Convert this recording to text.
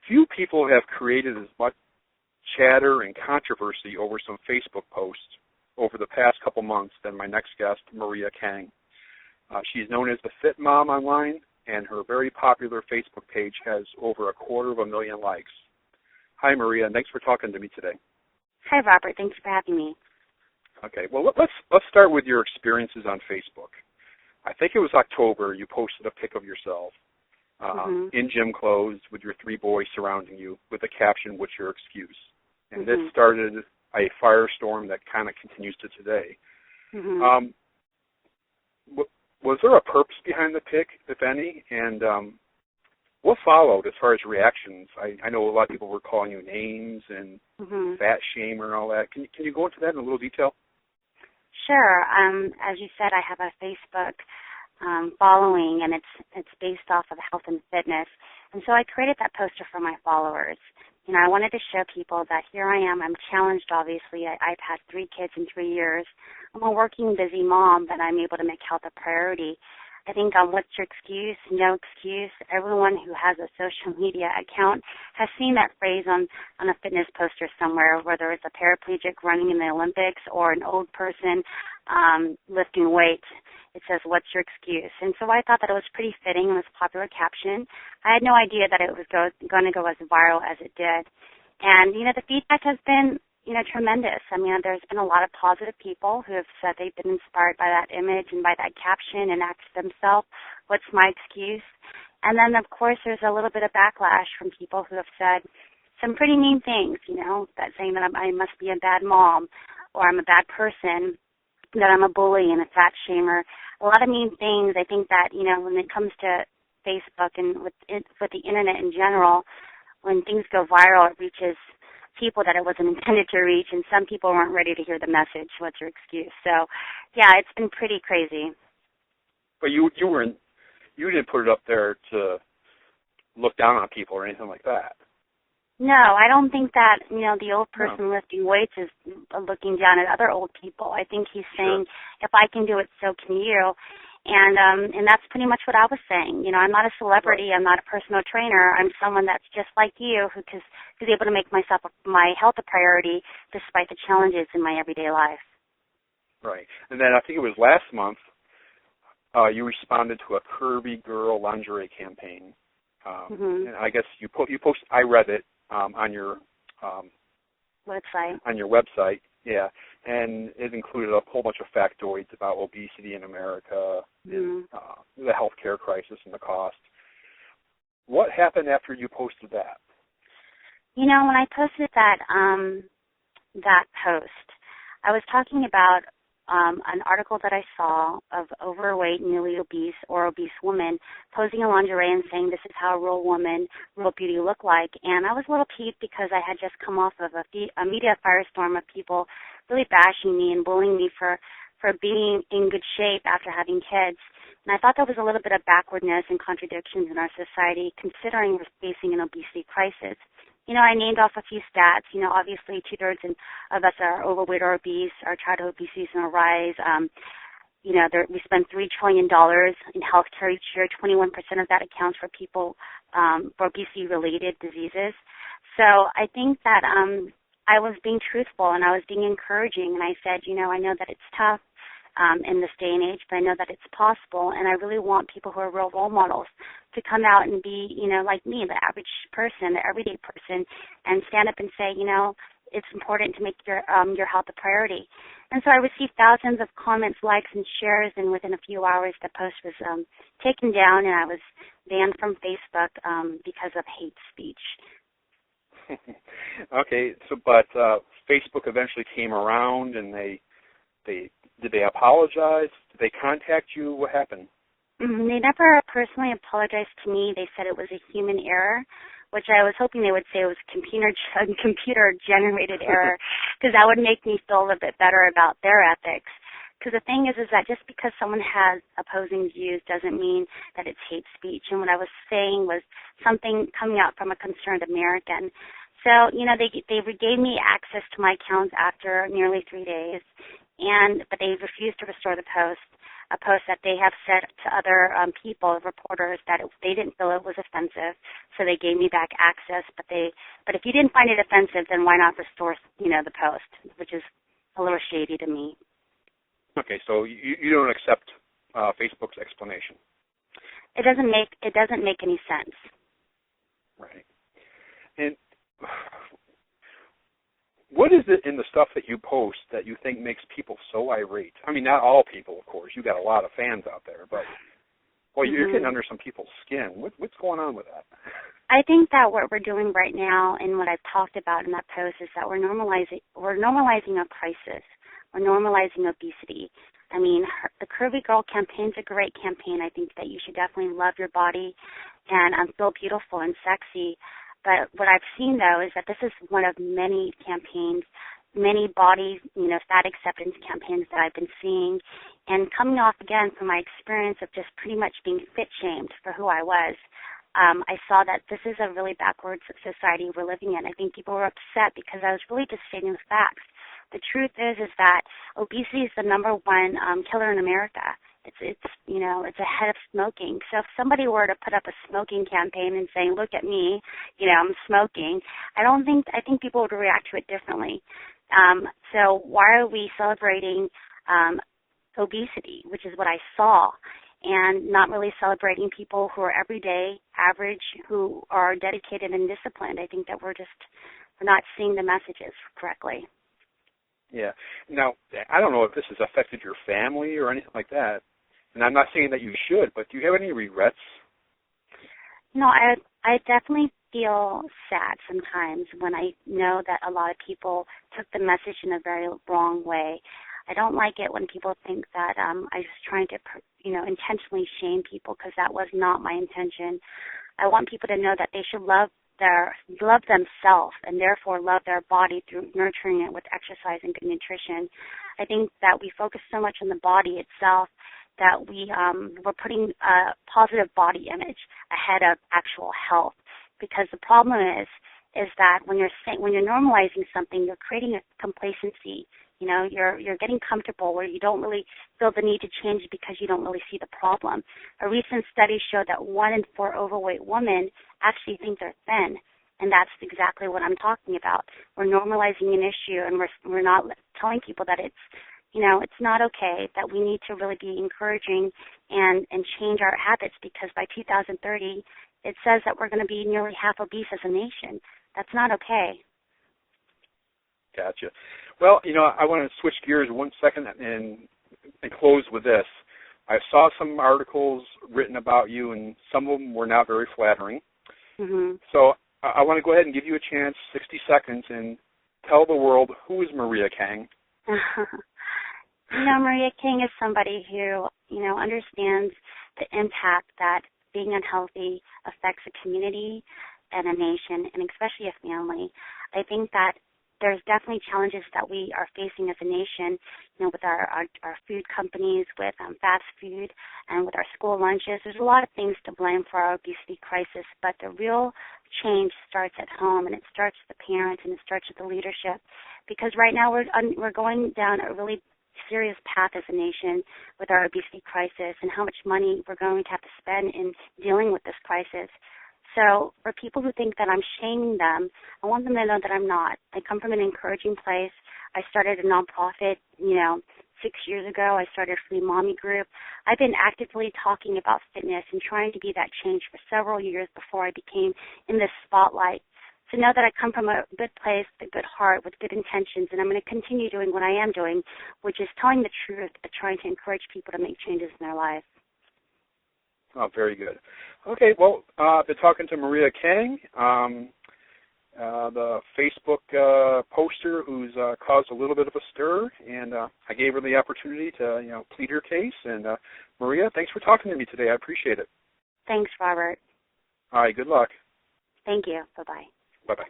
Few people have created as much chatter and controversy over some Facebook posts over the past couple months than my next guest, Maria Kang. She's known as the Fit Mom online, and her very popular Facebook page has over 250,000 likes. Hi, Maria. Thanks for talking to me today. Hi, Robert. Thanks for having me. Okay. Well, let's start with your experiences on Facebook. I think it was October. You posted a pic of yourself in gym clothes with your 3 boys surrounding you with the caption, "What's your excuse?" And this started a firestorm that kind of continues to today. Was there a purpose behind the pic, if any? And what followed as far as reactions? I know a lot of people were calling you names and fat shamer and all that. Can you go into that in a little detail? Sure. As you said, I have a Facebook following, and it's based off of health and fitness. And so I created that poster for my followers. You know, I wanted to show people that here I am. I'm challenged, obviously. I've had 3 kids in 3 years. I'm a working, busy mom, but I'm able to make health a priority. I think what's your excuse? No excuse. Everyone who has a social media account has seen that phrase on a fitness poster somewhere, whether it's a paraplegic running in the Olympics or an old person lifting weights. It says, "What's your excuse?" And so I thought that it was pretty fitting and was a popular caption. I had no idea that it was going to go as viral as it did. And, you know, the feedback has been, you know, tremendous. I mean, there's been a lot of positive people who have said they've been inspired by that image and by that caption and asked themselves, "What's my excuse?" And then, of course, there's a little bit of backlash from people who have said some pretty mean things, you know, that saying that I must be a bad mom or I'm a bad person, that I'm a bully and a fat shamer. A lot of mean things. I think that, you know, when it comes to Facebook and with the internet in general, when things go viral, it reaches people that it wasn't intended to reach, and some people weren't ready to hear the message. What's your excuse? So, yeah, it's been pretty crazy. But you didn't put it up there to look down on people or anything like that. No, I don't think that, you know, the old person lifting weights is looking down at other old people. I think he's saying, if I can do it, so can you. And that's pretty much what I was saying. You know, I'm not a celebrity. I'm not a personal trainer. I'm someone that's just like you who's able to make my health a priority despite the challenges in my everyday life. Right. And then I think it was last month you responded to a Curvy Girl lingerie campaign. And I guess you posted, I read it on your website. On your website, yeah. And it included a whole bunch of factoids about obesity in America, and, the healthcare crisis and the cost. What happened after you posted that? You know, when I posted that post, I was talking about an article that I saw of overweight, nearly obese, or obese woman posing in lingerie and saying this is how a real woman, real beauty look like. And I was a little peeved because I had just come off of a media firestorm of people really bashing me and bullying me for being in good shape after having kids. And I thought there was a little bit of backwardness and contradictions in our society considering we're facing an obesity crisis. You know, I named off a few stats. You know, obviously 2/3 of us are overweight or obese. Our childhood obesity is on a rise. You know, we spend $3 trillion in healthcare each year. 21% of that accounts for people for obesity-related diseases. So I think that I was being truthful and I was being encouraging. And I said, you know, I know that it's tough in this day and age, but I know that it's possible. And I really want people who are real role models to come out and be, you know, like me, the average person, the everyday person, and stand up and say, you know, it's important to make your health a priority. And so I received thousands of comments, likes, and shares, and within a few hours the post was taken down and I was banned from Facebook because of hate speech. Okay, but Facebook eventually came around and did they apologize? Did they contact you? What happened? They never personally apologized to me. They said it was a human error, which I was hoping they would say it was computer-generated error, because that would make me feel a little bit better about their ethics. Because the thing is that just because someone has opposing views doesn't mean that it's hate speech. And what I was saying was something coming out from a concerned American. So, you know, they gave me access to my accounts after nearly 3 days, but they refused to restore the post. a post that they have said to other people, reporters, that they didn't feel it was offensive, so they gave me back access. But if you didn't find it offensive, then why not restore, the post, which is a little shady to me. Okay, so you don't accept Facebook's explanation. It doesn't make any sense. Right. And what is it in the stuff that you post that you think makes people so irate? I mean, not all people, of course. You got a lot of fans out there, but you're getting under some people's skin. What's going on with that? I think that what we're doing right now, and what I've talked about in that post, is that we're normalizing a crisis. We're normalizing obesity. I mean, the Curvy Girl campaign's a great campaign. I think that you should definitely love your body and feel beautiful and sexy. But what I've seen, though, is that this is one of many campaigns, many body, fat acceptance campaigns that I've been seeing. And coming off, again, from my experience of just pretty much being fit-shamed for who I was, I saw that this is a really backwards society we're living in. I think people were upset because I was really just stating the facts. The truth is that obesity is the number one killer in America. It's ahead of smoking. So if somebody were to put up a smoking campaign and saying, "Look at me, I'm smoking," I think people would react to it differently. So why are we celebrating obesity, which is what I saw, and not really celebrating people who are everyday, average, who are dedicated and disciplined? I think that we're not seeing the messages correctly. Yeah. Now, I don't know if this has affected your family or anything like that, and I'm not saying that you should, but do you have any regrets? No, I definitely feel sad sometimes when I know that a lot of people took the message in a very wrong way. I don't like it when people think that I was trying to, intentionally shame people, because that was not my intention. I want people to know that they should love themselves and therefore love their body through nurturing it with exercise and good nutrition. I think that we focus so much on the body itself that we're putting a positive body image ahead of actual health, because the problem is that when you're normalizing something, you're creating a complacency. You're getting comfortable where you don't really feel the need to change because you don't really see the problem. A recent study showed that 1 in 4 overweight women actually think they're thin, and that's exactly what I'm talking about. We're normalizing an issue, and we're not telling people that it's not okay, that we need to really be encouraging and change our habits, because by 2030, it says that we're going to be nearly half obese as a nation. That's not okay. Gotcha. Well, I want to switch gears 1 second and close with this. I saw some articles written about you, and some of them were not very flattering. Mm-hmm. So I want to go ahead and give you a chance, 60 seconds, and tell the world, who is Maria Kang? Maria Kang is somebody who, understands the impact that being unhealthy affects a community and a nation, and especially a family. I think that there's definitely challenges that we are facing as a nation, with our food companies, with fast food, and with our school lunches. There's a lot of things to blame for our obesity crisis, but the real change starts at home, and it starts with the parents, and it starts with the leadership. Because right now we're going down a really serious path as a nation with our obesity crisis, and how much money we're going to have to spend in dealing with this crisis. So for people who think that I'm shaming them, I want them to know that I'm not. I come from an encouraging place. I started a nonprofit, 6 years ago. I started a free mommy group. I've been actively talking about fitness and trying to be that change for several years before I became in this spotlight. So know that I come from a good place, a good heart, with good intentions, and I'm going to continue doing what I am doing, which is telling the truth, but trying to encourage people to make changes in their life. Oh, very good. Okay, well, I've been talking to Maria Kang, the Facebook poster who's caused a little bit of a stir, and I gave her the opportunity to, plead her case. And Maria, thanks for talking to me today. I appreciate it. Thanks, Robert. All right, good luck. Thank you. Bye-bye. Bye-bye.